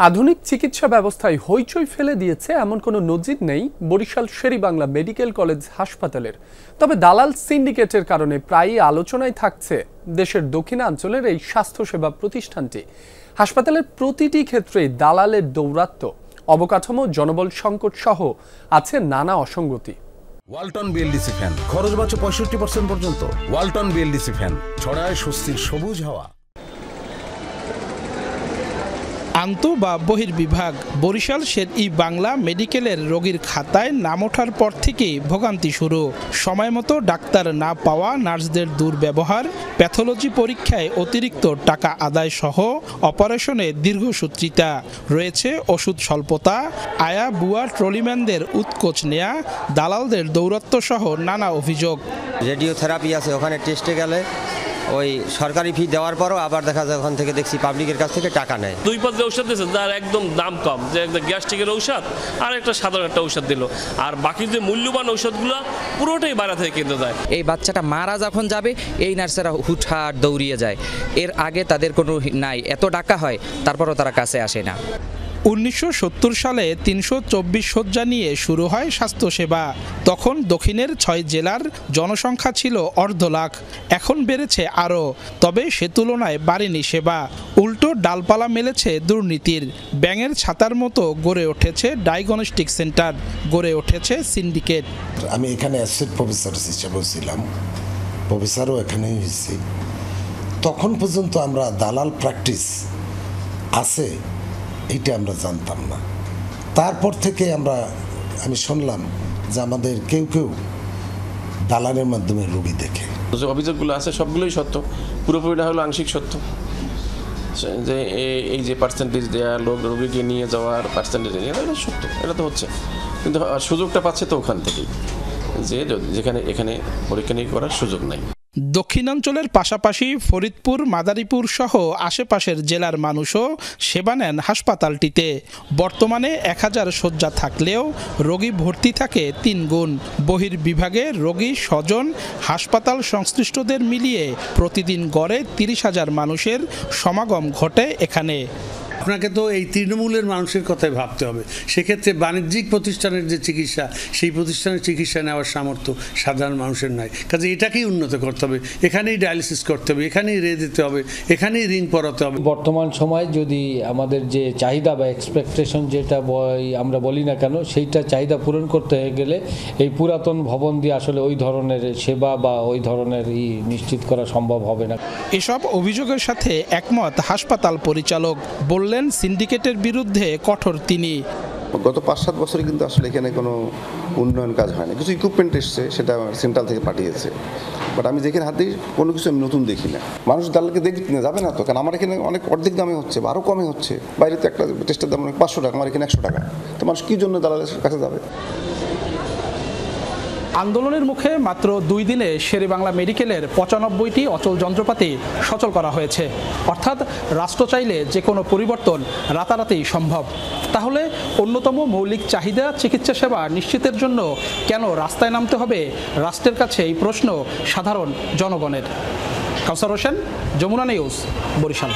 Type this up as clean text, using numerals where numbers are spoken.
আধুনিক চিকিৎসা ব্যবস্থায় হইচই ফেলে দিয়েছে এমন কোনো নজির নেই বরিশাল শের-ই-বাংলা মেডিকেল কলেজ হাসপাতালের। তবে দালাল সিন্ডিকেটের কারণে প্রায়ই আলোচনায় থাকছে দেশের দক্ষিণাঞ্চলের এই স্বাস্থ্যসেবা প্রতিষ্ঠানটি। হাসপাতালের প্রতিটি ক্ষেত্রেই দালালের দৌরাত্ম্য, অবকাঠামো, জনবল সংকট সহ আছে নানা অসঙ্গতি। ওয়ালটন বিএলডিসি ফ্যান খরচ বাঁচে 65% পর্যন্ত। ওয়ালটন বিএলডিসি ফ্যান ছড়ায় স্বস্তির সবুজ হাওয়া। আন্ত বা বহির্বিভাগ বরিশাল শের-ই-বাংলা মেডিকেলের রোগীর খাতায় নাম ওঠার পর থেকেই ভোগান্তি শুরু। সময় মতো ডাক্তার না পাওয়া, নার্সদের দুর্ব্যবহার, প্যাথোলজি পরীক্ষায় অতিরিক্ত টাকা আদায় সহ অপারেশনে দীর্ঘসূত্রিতা, রয়েছে ওষুধ স্বল্পতা, আয়া বুয়া ট্রলিম্যানদের উৎকোচ নেয়া, দালালদের দৌরাত্ম্য সহ নানা অভিযোগ। রেডিওথেরাপি আছে, ওখানে টেস্টে গেলে ওই সরকারি ফি দেওয়ার পরও আবার দেখা যায় ওখান থেকে দেখছি পাবলিকের কাছ থেকে টাকা নেয়। 2-5 ঔষধ দিয়েছে যার একদম দাম কম, যে একটা গ্যাস্ট্রিকের ঔষধ আর একটা সাধারণ একটা ঔষধ দিল, আর বাকি যে মূল্যবান ঔষধগুলো পুরোটাই বাইরে থেকে কিনতে যায়। এই বাচ্চাটা মারা যখন যাবে এই নার্সেরা হুটহাট দৌড়িয়ে যায়, এর আগে তাদের কোনো নাই, এত টাকা হয় তারপরও তারা কাছে আসে না। 1970 সালে 324 শয্যা নিয়ে শুরু হয় স্বাস্থ্যসেবা। তখন দক্ষিণের 6 জেলার জনসংখ্যা ছিল 1.5 লাখ, এখন বেড়েছে আরও। তবে সে তুলনায় বাড়েনি সেবা, উল্টো ডালপালা মেলেছে দুর্নীতির। ব্যাঙের ছাতার মতো গড়ে উঠেছে ডায়াগনস্টিক সেন্টার, গড়ে উঠেছে সিন্ডিকেট। আমি এখানে অ্যাসিস্ট্যান্ট প্রফেসর হিসেবে ছিলাম, প্রফেসরও এখানেই হয়েছি। তখন পর্যন্ত আমরা দালাল প্র্যাকটিস আছে এইটা আমরা জানতাম না। তারপর থেকে আমি শুনলাম যে আমাদের কেউ কেউ দালালের মাধ্যমে রোগী দেখে। যে অভিযোগগুলো আছে সবগুলোই সত্য, পুরোপুরিটা হলো আংশিক সত্য। যে এই যে পার্সেন্টেজ দেওয়া, রোগীকে নিয়ে যাওয়ার পার্সেন্টেজ নিয়ে এটা সত্য, এটা তো হচ্ছে, কিন্তু সুযোগটা পাচ্ছে তো ওখান থেকেই, যেখানে এখানে পরীক্ষা নিরীক্ষা করার সুযোগ নাই। দক্ষিণাঞ্চলের পাশাপাশি ফরিদপুর, মাদারীপুর সহ আশেপাশের জেলার মানুষও সেবা নেন হাসপাতালটিতে। বর্তমানে 1000 শয্যা থাকলেও রোগী ভর্তি থাকে 3 গুণ। বহির্বিভাগে রোগী, স্বজন, হাসপাতাল সংশ্লিষ্টদের মিলিয়ে প্রতিদিন গড়ে 30,000 মানুষের সমাগম ঘটে এখানে। আপনাকে তো এই তৃণমূলের মানুষের কথাই ভাবতে হবে। সেক্ষেত্রে বাণিজ্যিক প্রতিষ্ঠানের যে চিকিৎসা, সেই প্রতিষ্ঠানের চিকিৎসা নেওয়ার সামর্থ্য সাধারণ মানুষের নাই। কাজে এটাকেই উন্নত করতে হবে, এখানেই ডায়ালিসিস করতে হবে, এখানেই রে দিতে হবে, এখানেই রিং পরাতে হবে। বর্তমান সময় যদি আমাদের যে চাহিদা বা এক্সপেকটেশন যেটা আমরা বলি না কেন, সেইটা চাহিদা পূরণ করতে গেলে এই পুরাতন ভবন দিয়ে আসলে ওই ধরনের সেবা বা ওই ধরনের নিশ্চিত করা সম্ভব হবে না। এসব অভিযোগের সাথে একমত হাসপাতাল পরিচালক, বললেন সিন্ডিকেটের বিরুদ্ধে কঠোর তিনি। গত 5-7 বছরে কিন্তু আসলে এখানে কোনো উন্নয়ন কাজ হয় না। কিছু ইকুইপমেন্ট এসছে, সেটা সেন্ট্রাল থেকে পাঠিয়েছে, বাট আমি যেখানে হাত দিই কোনো কিছু আমি নতুন দেখি না। মানুষ দালালকে দেখতে যাবে না তো, কারণ আমার এখানে অনেক অর্ধেক দামে হচ্ছে বা আরও কমে হচ্ছে। বাইরে তো একটা টেস্টের দাম 500 টাকা, আমার এখানে 100 টাকা। তো মানুষ কী জন্য দালালের কাছে যাবে? আন্দোলনের মুখে মাত্র 2 দিনে শের-ই-বাংলা মেডিকেলের 95টি অচল যন্ত্রপাতি সচল করা হয়েছে। অর্থাৎ রাষ্ট্র চাইলে যে কোনো পরিবর্তন রাতারাতি সম্ভব। তাহলে অন্যতম মৌলিক চাহিদা চিকিৎসা সেবা নিশ্চিতের জন্য কেন রাস্তায় নামতে হবে রাষ্ট্রের কাছে, এই প্রশ্ন সাধারণ জনগণের। কাউসার হোসেন, যমুনা নিউজ, বরিশাল।